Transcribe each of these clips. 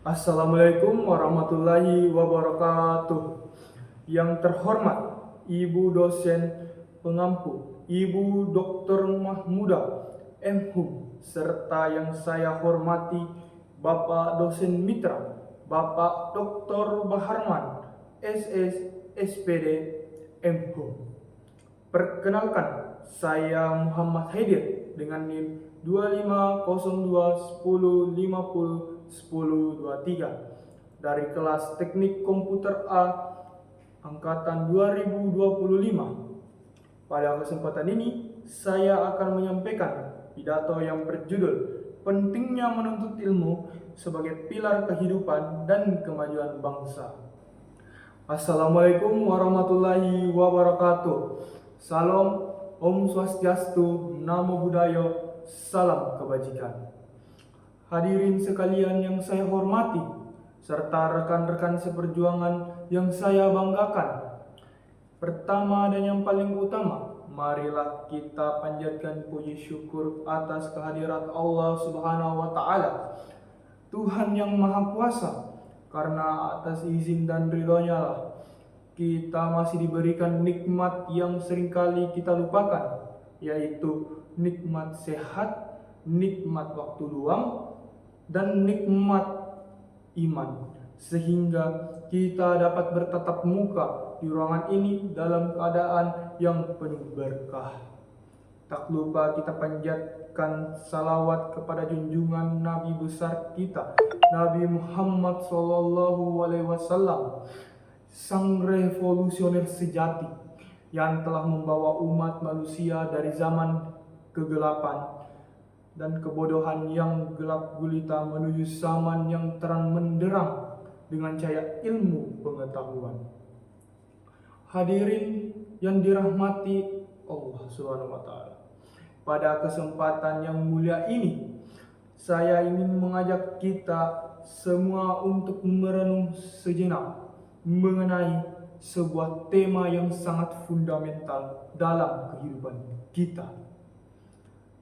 Assalamualaikum warahmatullahi wabarakatuh. Yang terhormat Ibu dosen pengampu, Ibu Dr. Mahmuda M.Hum, serta yang saya hormati Bapak dosen mitra, Bapak Dr. Baharman SS SPD M.Hum. Perkenalkan, saya Muhammad Haidir dengan NIM 250210501023 dari kelas Teknik Komputer A angkatan 2025. Pada kesempatan ini, saya akan menyampaikan pidato yang berjudul Pentingnya Menuntut Ilmu sebagai Pilar Kehidupan dan Kemajuan Bangsa. Assalamualaikum warahmatullahi wabarakatuh. Salam, Om Swastiastu, Namo Buddhaya, salam kebajikan. Hadirin sekalian yang saya hormati, serta rekan-rekan seperjuangan yang saya banggakan. Pertama dan yang paling utama, marilah kita panjatkan puji syukur atas kehadirat Allah Subhanahu wa Ta'ala, Tuhan yang Maha Kuasa. Karena atas izin dan ridhonya lah kita masih diberikan nikmat yang seringkali kita lupakan, yaitu nikmat sehat, nikmat waktu luang, dan nikmat iman, sehingga kita dapat bertatap muka di ruangan ini dalam keadaan yang penuh berkah. Tak lupa kita panjatkan salawat kepada junjungan Nabi besar kita, Nabi Muhammad SAW, sang revolusioner sejati yang telah membawa umat manusia dari zaman kegelapan dan kebodohan yang gelap gulita menuju zaman yang terang menderang dengan cahaya ilmu pengetahuan. Hadirin yang dirahmati Allah Subhanahu wa Ta'ala, pada kesempatan yang mulia ini, saya ingin mengajak kita semua untuk merenung sejenak mengenai sebuah tema yang sangat fundamental dalam kehidupan kita,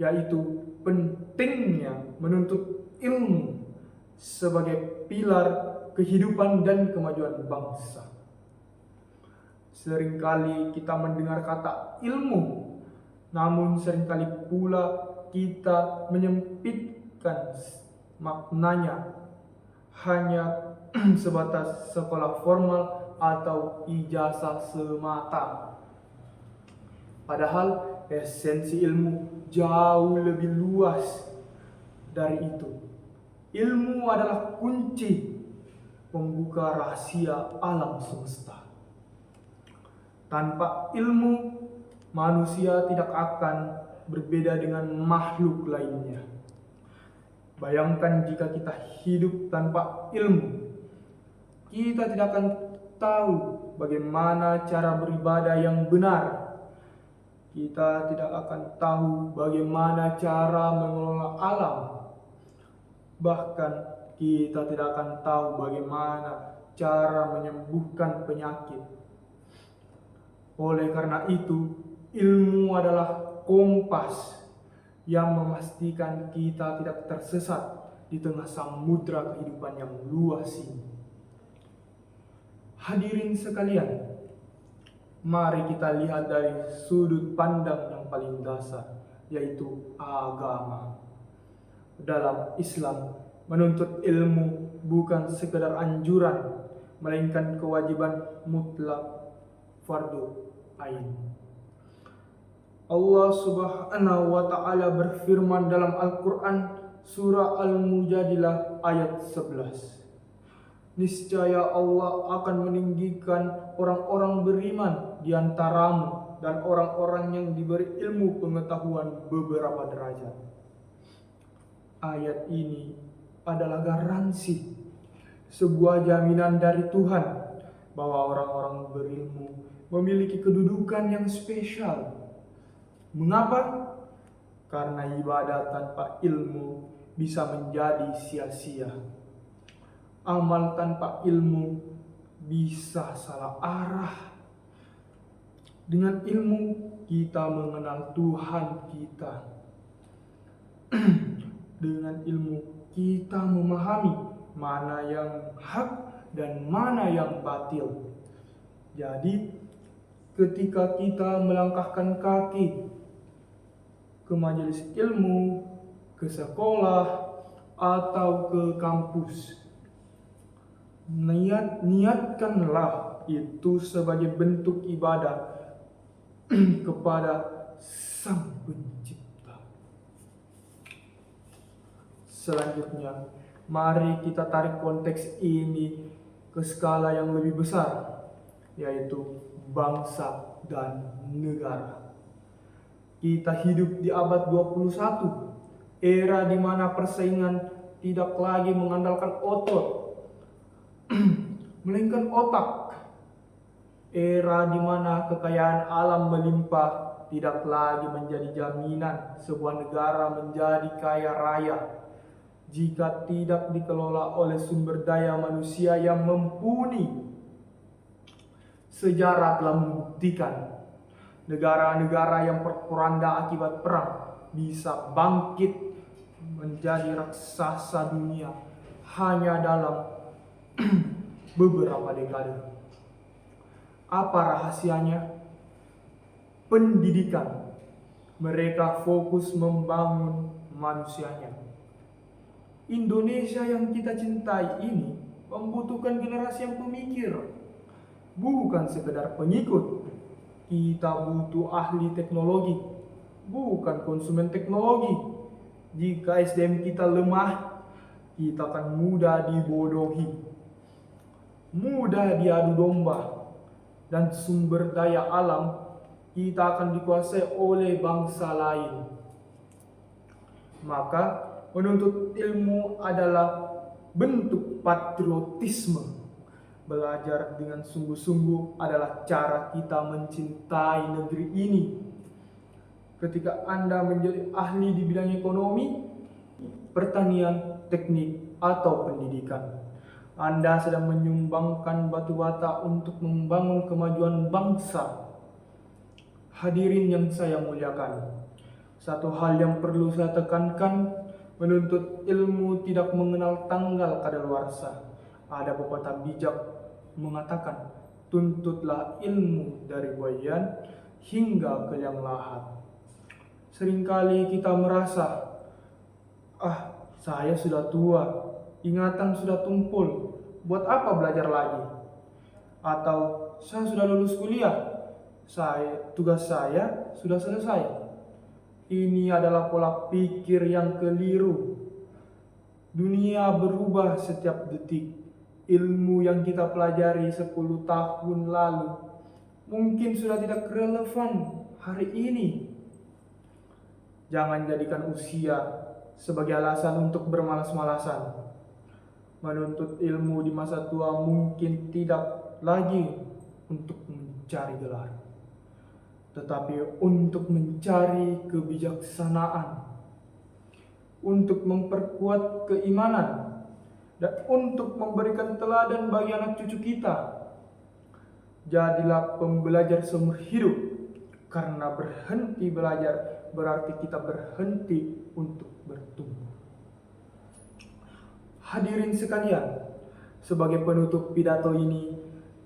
yaitu pentingnya menuntut ilmu sebagai pilar kehidupan dan kemajuan bangsa. Seringkali kita mendengar kata ilmu, namun seringkali pula kita menyempitkan maknanya hanya sebatas sekolah formal atau ijazah semata. Padahal esensi ilmu jauh lebih luas dari itu. Ilmu adalah kunci pembuka rahasia alam semesta. Tanpa ilmu, manusia tidak akan berbeda dengan makhluk lainnya. Bayangkan jika kita hidup tanpa ilmu, kita tidak akan tahu bagaimana cara beribadah yang benar. Kita tidak akan tahu bagaimana cara mengelola alam. Bahkan kita tidak akan tahu bagaimana cara menyembuhkan penyakit. Oleh karena itu, ilmu adalah kompas yang memastikan kita tidak tersesat di tengah samudra kehidupan yang luas ini. Hadirin sekalian, mari kita lihat dari sudut pandang yang paling dasar, yaitu agama. Dalam Islam, menuntut ilmu bukan sekedar anjuran, melainkan kewajiban mutlak, fardu ain. Allah Subhanahu wa Ta'ala berfirman dalam Al-Quran surah Al-Mujadilah ayat 11. Niscaya Allah akan meninggikan orang-orang beriman di antaramu dan orang-orang yang diberi ilmu pengetahuan beberapa derajat. Ayat ini adalah garansi, sebuah jaminan dari Tuhan bahwa orang-orang berilmu memiliki kedudukan yang spesial. Mengapa? Karena ibadah tanpa ilmu bisa menjadi sia-sia. Amal tanpa ilmu bisa salah arah. Dengan ilmu kita mengenal Tuhan kita. Dengan ilmu kita memahami mana yang hak dan mana yang batil. Jadi ketika kita melangkahkan kaki ke majelis ilmu, ke sekolah, atau ke kampus, niatkanlah itu sebagai bentuk ibadah kepada Sang Pencipta. Selanjutnya, mari kita tarik konteks ini ke skala yang lebih besar, yaitu bangsa dan negara. Kita hidup di abad 21, era di mana persaingan tidak lagi mengandalkan otot, melainkan otak. Era di mana kekayaan alam melimpah tidak lagi menjadi jaminan sebuah negara menjadi kaya raya jika tidak dikelola oleh sumber daya manusia yang mumpuni. Sejarah telah membuktikan negara-negara yang berporanda akibat perang bisa bangkit menjadi raksasa dunia hanya dalam beberapa dekade. Apa rahasianya? Pendidikan. Mereka fokus membangun manusianya. Indonesia yang kita cintai ini membutuhkan generasi yang pemikir, bukan sekedar pengikut. Kita butuh ahli teknologi, bukan konsumen teknologi. Jika SDM kita lemah, kita akan mudah dibodohi, mudah diadu domba, dan sumber daya alam kita akan dikuasai oleh bangsa lain. Maka menuntut ilmu adalah bentuk patriotisme. Belajar dengan sungguh-sungguh adalah cara kita mencintai negeri ini. Ketika Anda menjadi ahli di bidang ekonomi, pertanian, teknik, atau pendidikan, Anda sedang menyumbangkan batu bata untuk membangun kemajuan bangsa. Hadirin yang saya muliakan, satu hal yang perlu saya tekankan, menuntut ilmu tidak mengenal tanggal kadaluarsa. Ada pepatah bijak mengatakan, tuntutlah ilmu dari buayan hingga ke liang lahat. Seringkali kita merasa, saya sudah tua, ingatan sudah tumpul, buat apa belajar lagi? Atau saya sudah lulus kuliah, tugas saya sudah selesai. Ini adalah pola pikir yang keliru. Dunia berubah setiap detik. Ilmu yang kita pelajari 10 tahun lalu mungkin sudah tidak relevan hari ini. Jangan jadikan usia sebagai alasan untuk bermalas-malasan. Menuntut ilmu di masa tua mungkin tidak lagi untuk mencari gelar, tetapi untuk mencari kebijaksanaan, untuk memperkuat keimanan, dan untuk memberikan teladan bagi anak cucu kita. Jadilah pembelajar seumur hidup, karena berhenti belajar berarti kita berhenti untuk bertumbuh. Hadirin sekalian, sebagai penutup pidato ini,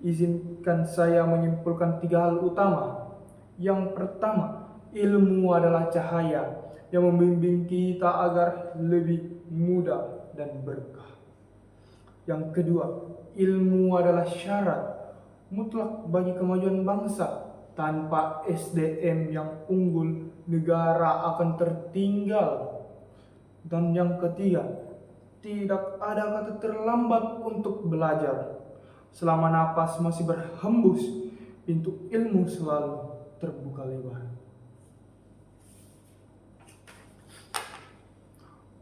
izinkan saya menyimpulkan 3 hal utama. Yang pertama, ilmu adalah cahaya yang membimbing kita agar lebih mudah dan berkah. Yang kedua, ilmu adalah syarat mutlak bagi kemajuan bangsa. Tanpa SDM yang unggul, negara akan tertinggal. Dan yang ketiga, tidak ada kata terlambat untuk belajar. Selama napas masih berhembus, pintu ilmu selalu terbuka lebar.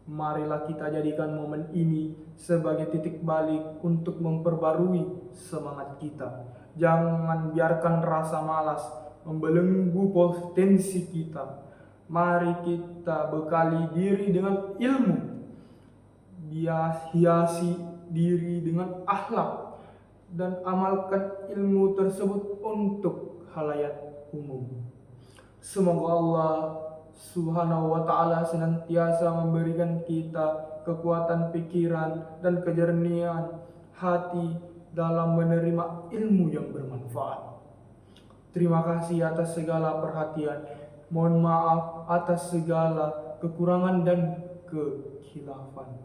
Marilah kita jadikan momen ini sebagai titik balik untuk memperbarui semangat kita. Jangan biarkan rasa malas membelenggu potensi kita. Mari kita bekali diri dengan ilmu, hiasi diri dengan akhlak, dan amalkan ilmu tersebut untuk khalayak umum. Semoga Allah Subhanahu wa ta'ala senantiasa memberikan kita kekuatan pikiran, dan kejernihan hati dalam menerima ilmu yang bermanfaat. Terima kasih atas segala perhatian. Mohon maaf atas segala kekurangan dan kekhilafan.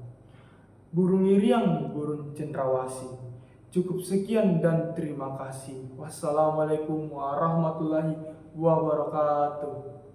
Burung iriang, burung cendrawasih. Cukup sekian dan terima kasih. Wassalamualaikum warahmatullahi wabarakatuh.